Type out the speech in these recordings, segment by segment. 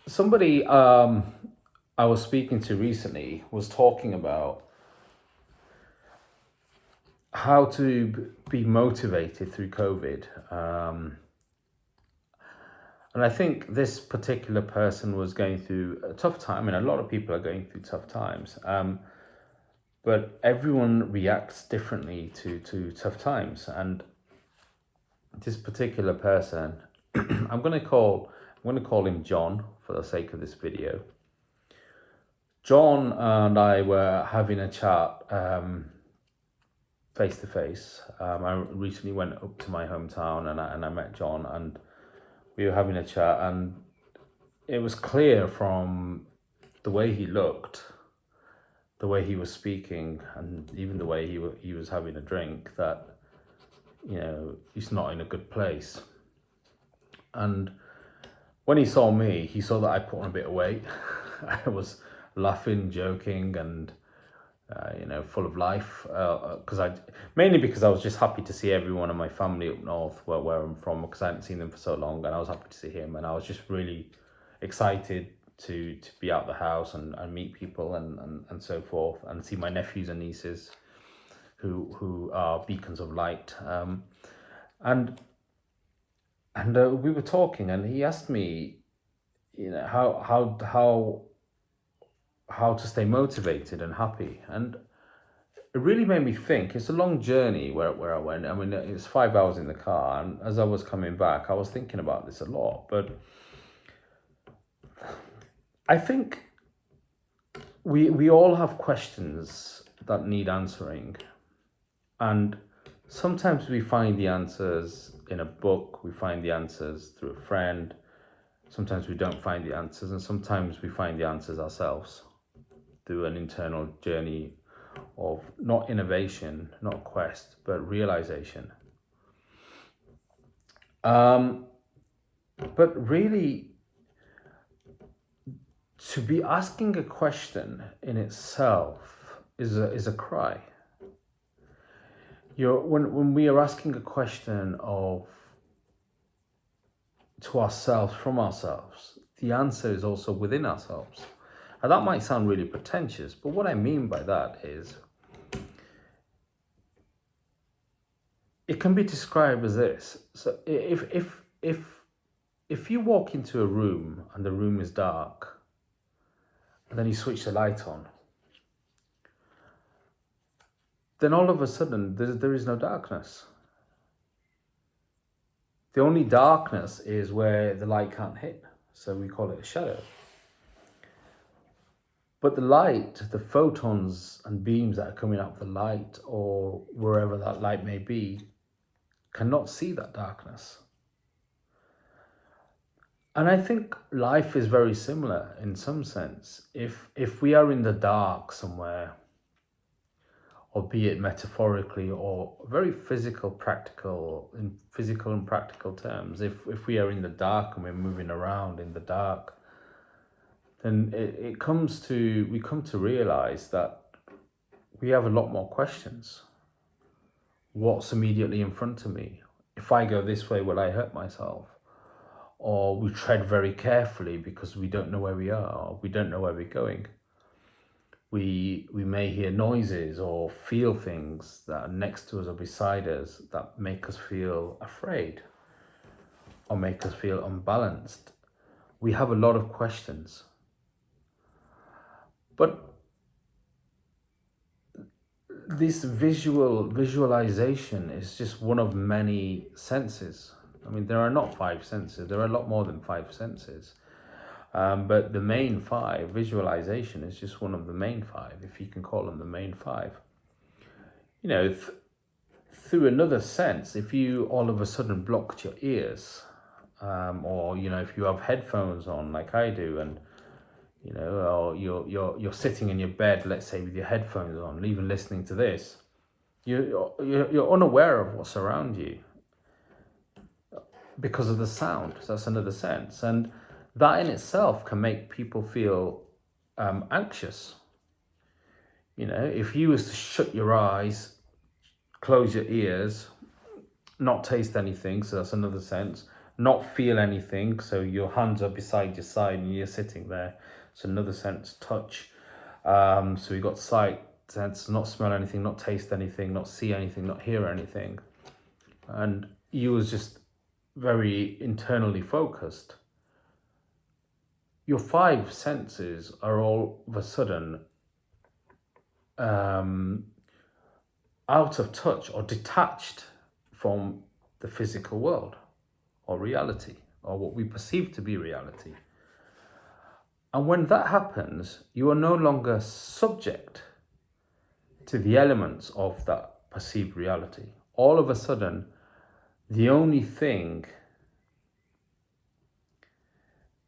Somebody I was speaking to recently was talking about how to be motivated through COVID. And I think this particular person was going through a tough time. I mean, a lot of people are going through tough times, but everyone reacts differently to tough times. And this particular person, I'm going to call him John for the sake of this video. John and I were having a chat face to face. I recently went up to my hometown and I met John, and we were having a chat, and it was clear from the way he looked, the way he was speaking, and even the way he was having a drink, that he's not in a good place. And when he saw me, he saw that I put on a bit of weight. I was laughing, joking, and full of life. Mainly because I was just happy to see everyone in my family up north, where I'm from, because I hadn't seen them for so long, and I was happy to see him, and I was just really excited to be out the house and meet people and so forth, and see my nephews and nieces, who are beacons of light. And we were talking, and he asked me, how to stay motivated and happy. And it really made me think. It's a long journey where I went. I mean, it's 5 hours in the car, and as I was coming back, I was thinking about this a lot. But I think we all have questions that need answering, and sometimes we find the answers in a book, we find the answers through a friend, sometimes we don't find the answers, and sometimes we find the answers ourselves through an internal journey of not innovation, not quest, but realization. But really, to be asking a question in itself is a cry. When we are asking a question to ourselves, from ourselves, the answer is also within ourselves. And that might sound really pretentious, but what I mean by that is, it can be described as this. So if you walk into a room and the room is dark, and then you switch the light on, then all of a sudden there is no darkness. The only darkness is where the light can't hit, so we call it a shadow. But the light, the photons and beams that are coming out of the light, or wherever that light may be, cannot see that darkness. And I think life is very similar in some sense. If we are in the dark somewhere, or be it metaphorically or very in physical and practical terms, if we are in the dark and we're moving around in the dark, then we come to realize that we have a lot more questions. What's immediately in front of me? If I go this way, will I hurt myself? Or we tread very carefully because we don't know where we are, or we don't know where we're going. We may hear noises or feel things that are next to us or beside us that make us feel afraid or make us feel unbalanced. We have a lot of questions. But this visualization is just one of many senses. I mean, there are not 5 senses. There are a lot more than 5 senses. But the main 5, visualization is just one of the main 5, if you can call them the main 5. Through another sense, if you all of a sudden blocked your ears, or if you have headphones on like I do, and or you're sitting in your bed, let's say, with your headphones on, even listening to this, you're unaware of what's around you because of the sound. So that's another sense, and that in itself can make people feel anxious. If you was to shut your eyes, close your ears, not taste anything, so that's another sense, not feel anything. So your hands are beside your side and you're sitting there. It's another sense, touch. So we got sight sense, not smell anything, not taste anything, not see anything, not hear anything. And you was just very internally focused. Your five senses are all of a sudden out of touch or detached from the physical world or reality or what we perceive to be reality. And when that happens, you are no longer subject to the elements of that perceived reality. All of a sudden, the only thing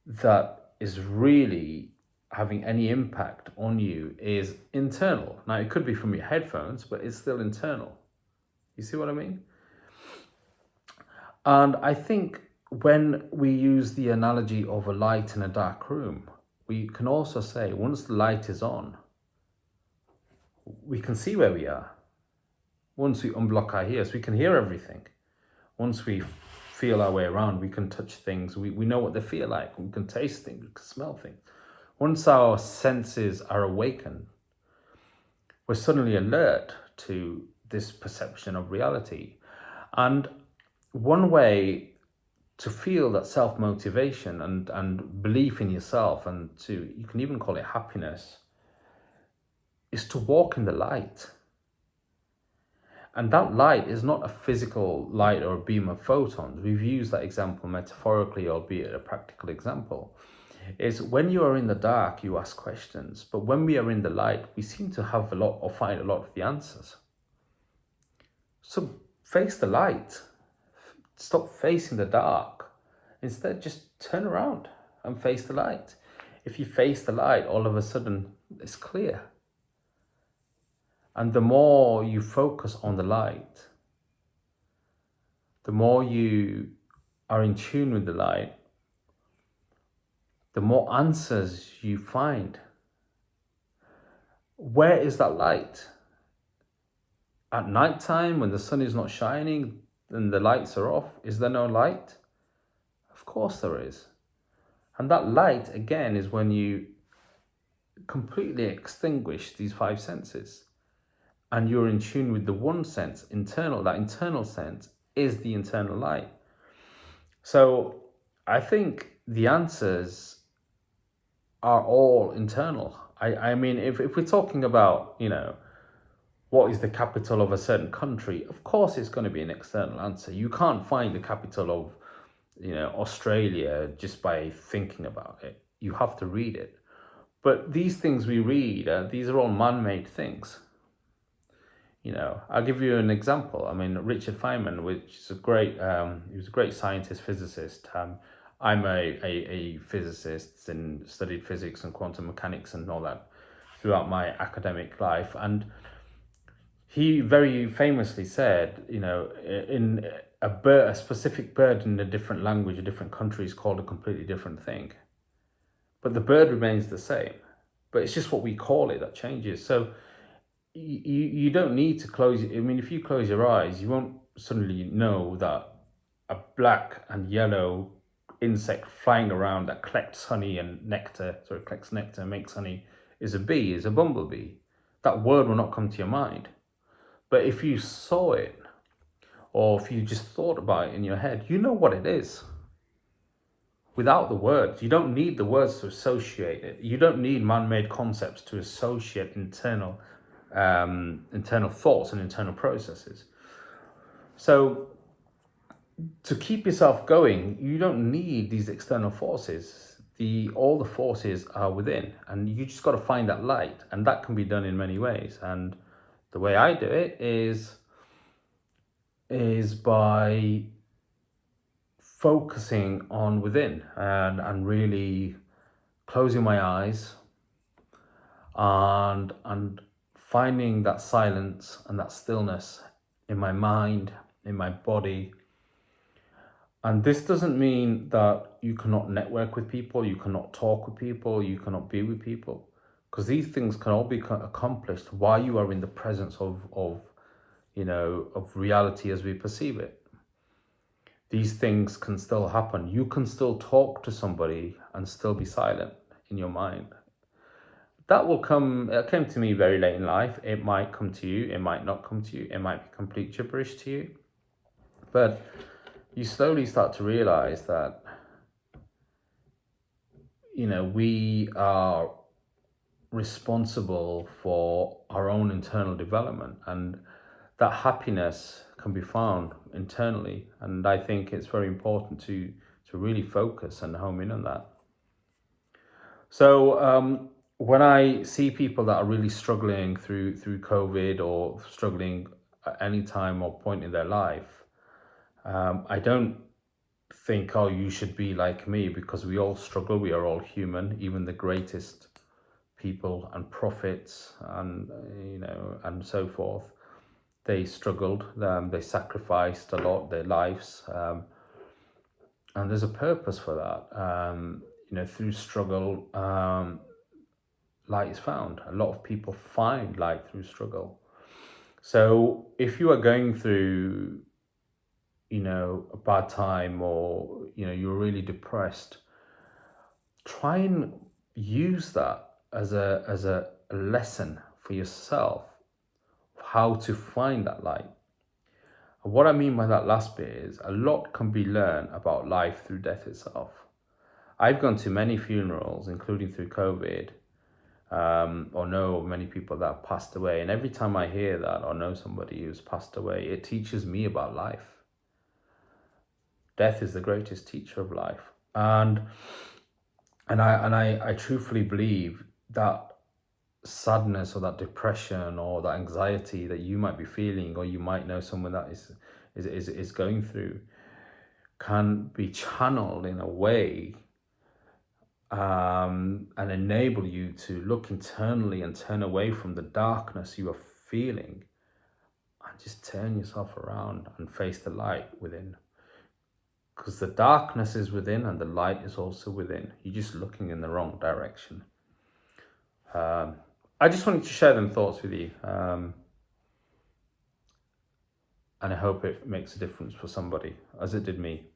that is really having any impact on you is internal. Now, it could be from your headphones, but it's still internal. You see what I mean? And I think when we use the analogy of a light in a dark room, we can also say once the light is on, we can see where we are. Once we unblock our ears, we can hear everything. Once we feel our way around, we can touch things. We know what they feel like. We can taste things. We can smell things. Once our senses are awakened, we're suddenly alert to this perception of reality. And one way to feel that self-motivation and belief in yourself, and you can even call it happiness, is to walk in the light. And that light is not a physical light or a beam of photons. We've used that example metaphorically, albeit a practical example. Is when you are in the dark, you ask questions. But when we are in the light, we seem to have a lot or find a lot of the answers. So face the light. Stop facing the dark. Instead, just turn around and face the light. If you face the light, all of a sudden, it's clear. And the more you focus on the light, the more you are in tune with the light, the more answers you find. Where is that light? At nighttime, when the sun is not shining and the lights are off, is there no light? Of course there is. And that light, again, is when you completely extinguish these five senses and you're in tune with the one sense, internal. That internal sense is the internal light. So I think the answers are all internal. I mean, if we're talking about, what is the capital of a certain country, of course it's going to be an external answer. You can't find the capital of, Australia just by thinking about it. You have to read it. But these things we read, these are all man-made things. I'll give you an example. I mean, Richard Feynman, which is he was a great scientist, physicist. I'm a physicist and studied physics and quantum mechanics and all that throughout my academic life. And he very famously said, in a specific bird in a different language, a different country is called a completely different thing. But the bird remains the same. But it's just what we call it that changes. So you don't need to close. I mean, if you close your eyes, you won't suddenly know that a black and yellow insect flying around that collects honey and nectar, collects nectar and makes honey, is a bee, is a bumblebee. That word will not come to your mind. But if you saw it, or if you just thought about it in your head, you know what it is. Without the words, you don't need the words to associate it. You don't need man-made concepts to associate internal thoughts and internal processes. So to keep yourself going, you don't need these external forces. All the forces are within, and you just got to find that light, and that can be done in many ways. And the way I do it is by focusing on within and really closing my eyes and finding that silence and that stillness in my mind, in my body. And this doesn't mean that you cannot network with people, you cannot talk with people, you cannot be with people, because these things can all be accomplished while you are in the presence of reality as we perceive it. these things can still happen. You can still talk to somebody and still be silent in your mind. That will come, it came to me very late in life. It might come to you, it might not come to you, it might be complete gibberish to you. But you slowly start to realize that, we are responsible for our own internal development, and that happiness can be found internally. And I think it's very important to really focus and home in on that. So when I see people that are really struggling through COVID, or struggling at any time or point in their life, I don't think, oh, you should be like me, because we all struggle. We are all human. Even the greatest people and prophets and and so forth, they struggled. They sacrificed a lot, their lives, and there's a purpose for that. Through struggle, light is found. A lot of people find light through struggle. So if you are going through, a bad time, or you're really depressed, try and use that as a lesson for yourself, how to find that light. And what I mean by that last bit is, a lot can be learned about life through death itself. I've gone to many funerals, including through COVID, or know of many people that have passed away. And every time I hear that, or know somebody who's passed away, it teaches me about life. Death is the greatest teacher of life. And I truthfully believe that sadness, or that depression, or that anxiety that you might be feeling, or you might know someone that is going through, can be channeled in a way, and enable you to look internally and turn away from the darkness you are feeling, and just turn yourself around and face the light within. Because the darkness is within, and the light is also within. You're just looking in the wrong direction. I just wanted to share them thoughts with you. And I hope it makes a difference for somebody, as it did me.